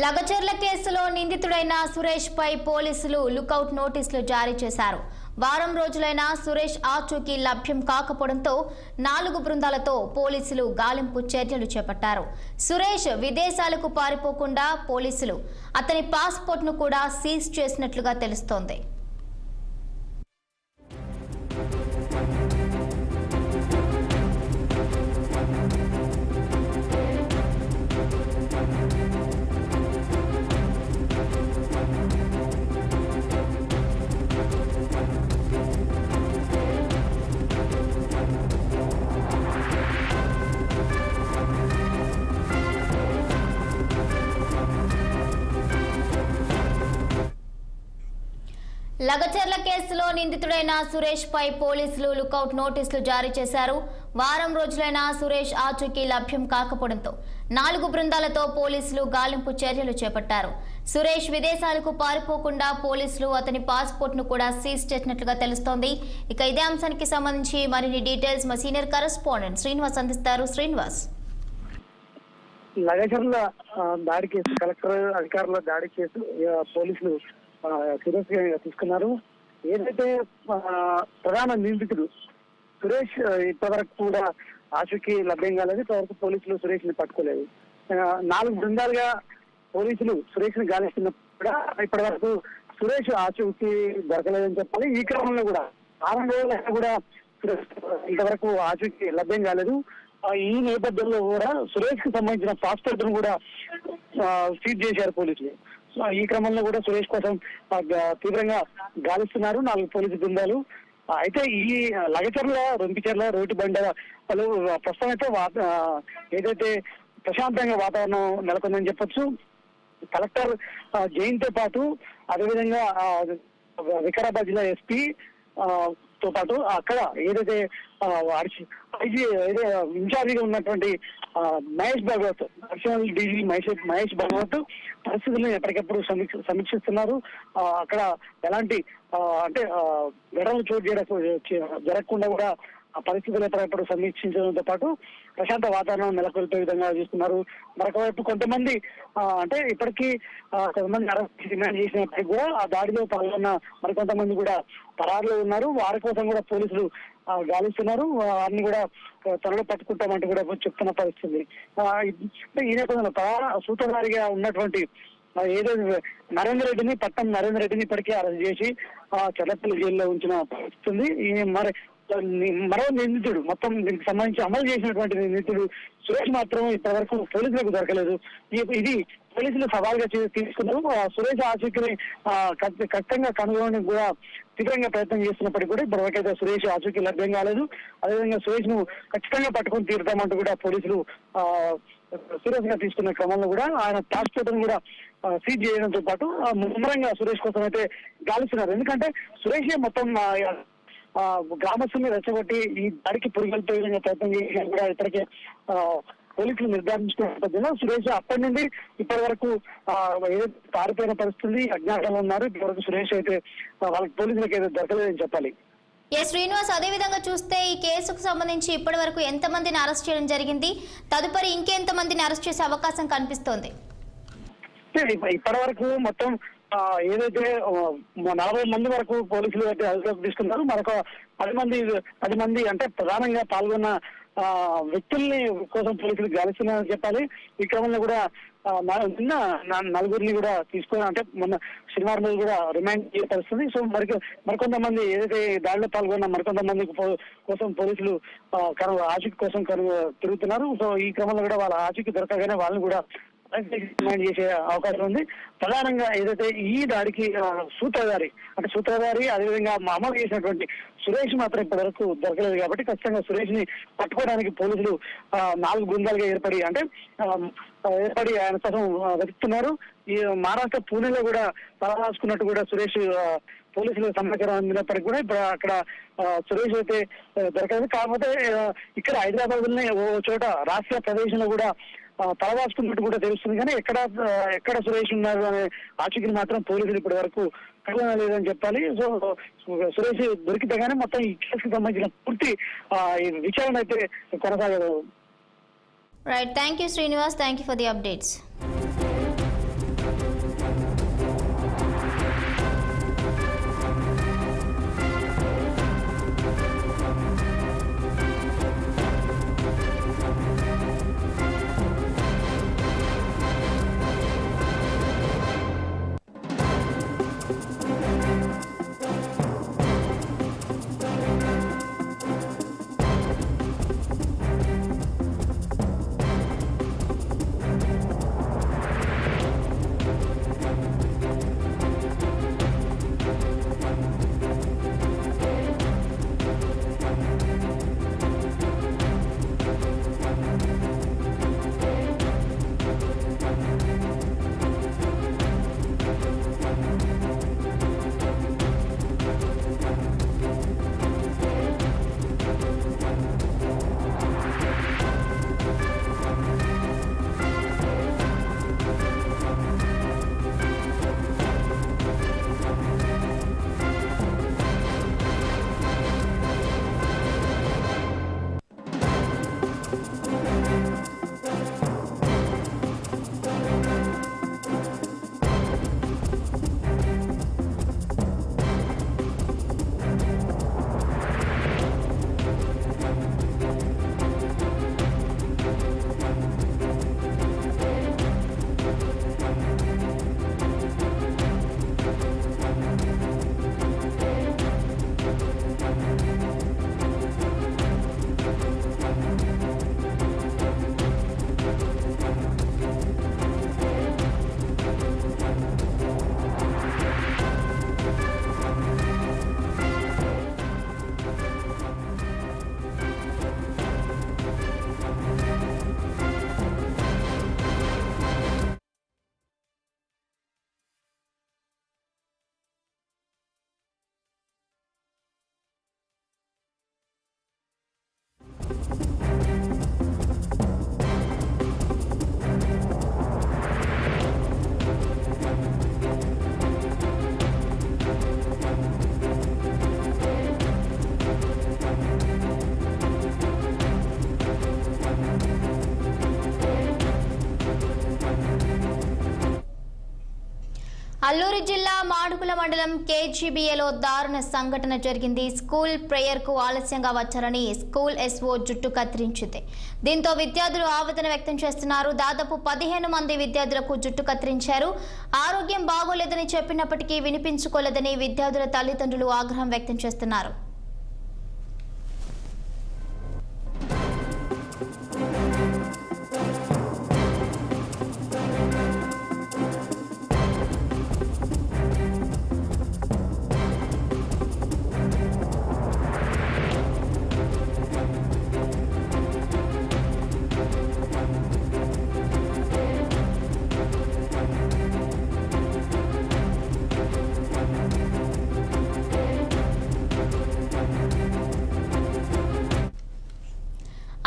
లగచర్ల కేసులో నిందితుడైన సురేష్ పై పోలీసులు లుకౌట్ నోటీసులు జారీ చేశారు. వారం రోజులైన సురేష్ ఆచూకీ లభ్యం కాకపోవడంతో 4 బృందాలతో పోలీసులు గాలింపు చర్యలు చేపట్టారు. సురేష్ విదేశాలకు పారిపోకుండా పోలీసులు అతని పాస్పోర్ట్ను కూడా సీజ్ చేసినట్లుగా తెలుస్తోంది. లగచర్ల కేసులో నిందితుడైన సురేష్ పై పోలీసులు లుకౌట్ నోటీసులు జారీ చేశారు. వారం రోజులైన సురేష్ ఆచూకీ లభ్యం కాకపోవడంతో 4 బృందాలతో పోలీసులు గాలింపు చర్యలు చేపట్టారు. సురేష్ విదేశాలకు పారిపోకుండా పోలీసులు అతని పాస్పోర్ట్ను కూడా సీజ్ చేసినట్లుగా తెలుస్తోంది. ఇక ఇదే అంశానికి సంబంధించి మరిన్ని డీటెయిల్స్ మా సీనియర్ కరెస్పాండెంట్ శ్రీనివాస్ అందిస్తారు. శ్రీనివాస్, లగచర్ల దాడి కేసు, కలెక్టర్ అధికారుల దాడి కేసు పోలీసులు సీరియస్ గా తీసుకున్నారు. ఏదైతే ప్రధాన నిందితుడు సురేష్ ఇప్పటివరకు కూడా ఆచూకీ లభ్యం కాలేదు. ఇప్పటివరకు పోలీసులు సురేష్ ని పట్టుకోలేదు. 4 బృందాలుగా పోలీసులు సురేష్ ని గాలిస్తున్నప్పుడు కూడా ఇప్పటి వరకు సురేష్ ఆచూకీ దొరకలేదని చెప్పాలి. ఈ క్రమంలో కూడా 6 రోజులైనా కూడా ఇంతవరకు ఆచూకీ లభ్యం కాలేదు. ఈ నేపథ్యంలో కూడా సురేష్ కి సంబంధించిన పాస్పోర్ట్ ను కూడా సీజ్ చేశారు పోలీసులు. ఈ క్రమంలో కూడా సురేష్ కోసం తీవ్రంగా గాలిస్తున్నారు 4 పోలీసు బృందాలు. అయితే ఈ లగచర్ల, రొంపిచెర్ల, రోటిబండ పలు ప్రస్తుతం అయితే ఏదైతే ప్రశాంతంగా వాతావరణం నెలకొందని చెప్పొచ్చు. కలెక్టర్ జైన్తో పాటు అదేవిధంగా వికారాబాద్ జిల్లా ఎస్పీ తో పాటు అక్కడ ఏదైతే ఇన్ఛార్జిగా ఉన్నటువంటి మహేష్ భగవత్, అడిషనల్ డీజీ మహేష్ భగవత్ పరిస్థితులను ఎప్పటికెప్పుడు సమీక్షిస్తున్నారు. అక్కడ ఎలాంటి అంటే ఘటనలు జరగకుండా కూడా ఆ పరిస్థితులు ఎప్పటికప్పుడు సమీక్షించడంతో పాటు ప్రశాంత వాతావరణం నెలకొల్పే విధంగా చూస్తున్నారు. మరొక వైపు కొంతమంది అంటే ఇప్పటికీ కొంతమంది అరెస్ట్ డిమాండ్ చేసినప్పటికీ కూడా ఆ దాడిలో పాల్గొన్న మరికొంతమంది కూడా పరారులో ఉన్నారు. వారి కోసం కూడా పోలీసులు గాలిస్తున్నారు. వారిని కూడా త్వరలో పట్టుకుంటామంటూ కూడా చెప్తున్న పరిస్థితి. ఈ నేపథ్యంలో ప్రధాన సూత్రధారిగా ఉన్నటువంటి ఏదైతే నరేందర్ రెడ్డిని ఇప్పటికే అరెస్ట్ చేసి చెల్లపల్లి జైల్లో ఉంచిన పరిస్థితి. మరో నిందితుడు, మొత్తం దీనికి సంబంధించి అమలు చేసినటువంటి నిందితుడు సురేష్ మాత్రం ఇప్పటివరకు పోలీసులకు దొరకలేదు. ఇది పోలీసులు సవాల్గా తీసుకున్నారు. సురేష్ ఆచూకీని ఖచ్చితంగా కనుగొనడానికి కూడా తీవ్రంగా ప్రయత్నం చేస్తున్నప్పటికీ కూడా ఇప్పటివరకైతే సురేష్ ఆచూకీ లభ్యం కాలేదు. అదేవిధంగా సురేష్ ను ఖచ్చితంగా పట్టుకొని తీరుతామంటూ కూడా పోలీసులు సీరియస్ గా తీసుకున్న క్రమంలో కూడా ఆయన పాస్పోర్ట్ ను కూడా సీజ్ చేయడంతో పాటు ముమ్మరంగా సురేష్ కోసం అయితే గాలిస్తున్నారు. ఎందుకంటే సురేష్ మొత్తం గ్రామస్తుల్ని రెచ్చగొట్టి ఈ దాడికి పురిగొల్పే విధంగా ప్రయత్నం చేసినా కూడా ఇప్పటికే పోలీసులు నిర్ధారించుకున్న నేపథ్యంలో సురేష్ అప్పటి నుండి ఇప్పటి వరకు పారిపోయిన పరిస్థితి, అజ్ఞాతంలో ఉన్నారు. ఇప్పటి వరకు సురేష్ అయితే వాళ్ళకి పోలీసులకు అయితే దొరకలేదని చెప్పాలి. శ్రీనివాస్, అదే విధంగా చూస్తే ఈ కేసుకు సంబంధించి ఇప్పటి వరకు ఎంతమందిని అరెస్ట్ చేయడం జరిగింది? తదుపరి ఇంకెంతమందిని అరెస్ట్ చేసే అవకాశం కనిపిస్తోంది? ఇప్పటి వరకు మొత్తం ఏదైతే 40 మంది వరకు పోలీసులు అయితే అదుపులోకి తీసుకున్నారు. మరొక 10 మంది అంటే ప్రధానంగా పాల్గొన్న వ్యక్తుల్ని కోసం పోలీసులు గాలిస్తున్నారని చెప్పాలి. ఈ క్రమంలో కూడా నిన్న 4 కూడా తీసుకొని అంటే మొన్న శనివారం రోజు కూడా రిమాండ్ చేయపరుస్తుంది. సో మరికొంతమంది ఏదైతే దాడిలో పాల్గొన్న మరికొంతమంది కోసం పోలీసులు ఆచూకీ కోసం తిరుగుతున్నారు. సో ఈ క్రమంలో కూడా వాళ్ళ ఆచూకీ దొరకగానే వాళ్ళని కూడా రిమాండ్ చేసే అవకాశం ఉంది. ప్రధానంగా ఏదైతే ఈ దాడికి సూత్రధారి అదేవిధంగా అమలు చేసినటువంటి సురేష్ మాత్రం ఇప్పటి వరకు దొరకలేదు. కాబట్టి ఖచ్చితంగా సురేష్ ని పట్టుకోవడానికి పోలీసులు 4 బృందాలుగా ఏర్పడి ఆయన కోసం వెతుకుతున్నారు. ఈ మహారాష్ట్ర పూణేలో కూడా తలదాచుకున్నట్టు కూడా సురేష్ పోలీసులు సమాచారం అందినప్పటికీ కూడా ఇప్పుడు అక్కడ సురేష్ అయితే దొరకలేదు. కాకపోతే ఇక్కడ హైదరాబాద్ లోనే ఓ చోట రాష్ట్ర ప్రదేశంలో కూడా తలదాచుకున్నట్టు కూడా తెలుస్తుంది. కానీ ఎక్కడ సురేష్ ఉన్నారు అనే ఆచూకీని మాత్రం పోలీసులు ఇప్పటి వరకు కనుగొనలేదని చెప్పాలి. సో సురేష్ దొరికితే గానీ మొత్తం ఈ కేసుకు సంబంధించిన పూర్తి విచారణ అయితే కొనసాగదు. Right, thank you Srinivas, thank you for the updates. Alluri జిల్లా మాడుగుల మండలం కేజీబీఏలో దారుణ సంఘటన జరిగింది. స్కూల్ ప్రేయర్ కు ఆలస్యంగా వచ్చారని స్కూల్ ఎస్ఓ జుట్టు కత్తిరించింది. దీంతో విద్యార్థులు ఆవేదన వ్యక్తం చేస్తున్నారు. దాదాపు 15 మంది విద్యార్థులకు జుట్టు కత్తిరించారు. ఆరోగ్యం బాగోలేదని చెప్పినప్పటికీ వినిపించుకోలేదని విద్యార్థుల తల్లిదండ్రులు ఆగ్రహం వ్యక్తం చేస్తున్నారు.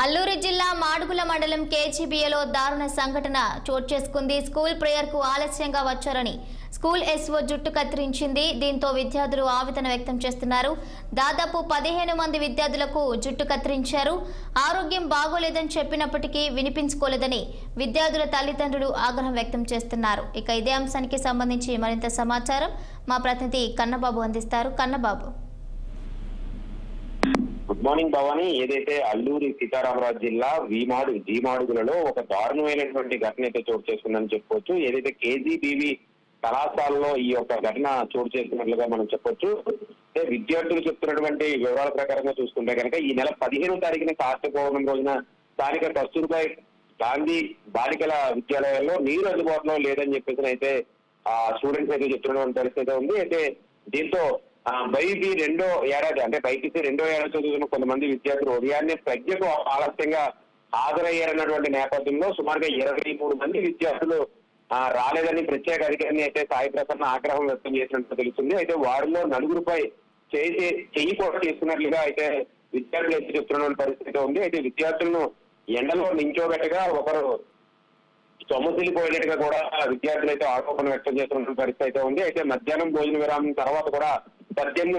అల్లూరి జిల్లా మాడుగుల మండలం కేజీబీఏలో దారుణ సంఘటన చోటు చేసుకుంది. స్కూల్ ప్రేయర్ కు ఆలస్యంగా వచ్చారని స్కూల్ ఎస్ఓ జుట్టు కత్తిరించింది. దీంతో విద్యార్థులు ఆవేదన వ్యక్తం చేస్తున్నారు. దాదాపు 15 మంది విద్యార్థులకు జుట్టు కత్తిరించారు. ఆరోగ్యం బాగోలేదని చెప్పినప్పటికీ వినిపించుకోలేదని విద్యార్థుల తల్లిదండ్రులు ఆగ్రహం వ్యక్తం చేస్తున్నారు. ఇక ఇదే అంశానికి సంబంధించి మరింత సమాచారం మా ప్రతినిధి కన్నబాబు అందిస్తారు. కన్నబాబు. Good morning Bhavani. ఏదైతే అల్లూరి సీతారామరాజు జిల్లా జీమాడుగులలో ఒక దారుణమైనటువంటి ఘటన అయితే చోటు చేసుకుందని చెప్పుకోవచ్చు. ఏదైతే కేజీబీవి కళాశాలలో ఈ యొక్క ఘటన చోటు చేసుకున్నట్లుగా మనం చెప్పొచ్చు. అంటే విద్యార్థులు చెప్తున్నటువంటి వివరాల ప్రకారంగా చూసుకుంటే కనుక ఈ నెల 15వ తారీఖున కార్తీక పౌర్ణమి రోజున స్థానిక కస్తూర్బాయ్ గాంధీ బాలికల విద్యాలయాల్లో నీరు అందుబాటులో లేదని చెప్పేసి అయితే స్టూడెంట్స్ అయితే చెప్తున్నటువంటి పరిస్థితి ఉంది. అయితే దీంతో బైపీసీ రెండో ఏడాది చదువుతున్న కొంతమంది విద్యార్థులు ఉదయాన్నే ప్రజ్ఞకు ఆలస్యంగా హాజరయ్యారన్నటువంటి నేపథ్యంలో సుమారుగా 23 మంది విద్యార్థులు రాలేదని ప్రత్యేక అధికారిని అయితే సాయి ప్రసన్న ఆగ్రహం వ్యక్తం చేసినట్టు తెలుస్తుంది. అయితే వారిలో నలుగురిపై చెయ్యి కూడా తీసుకున్నట్లుగా అయితే విద్యార్థులు అయితే చెప్తున్న పరిస్థితి ఉంది. అయితే విద్యార్థులను ఎండలో నించోబెట్టగా ఒకరు సొమ్మసిల్లిపోయినట్టుగా కూడా విద్యార్థులు అయితే ఆరోపణ వ్యక్తం చేస్తున్న పరిస్థితి అయితే ఉంది. అయితే మధ్యాహ్నం భోజన విరామం తర్వాత కూడా 18 మంది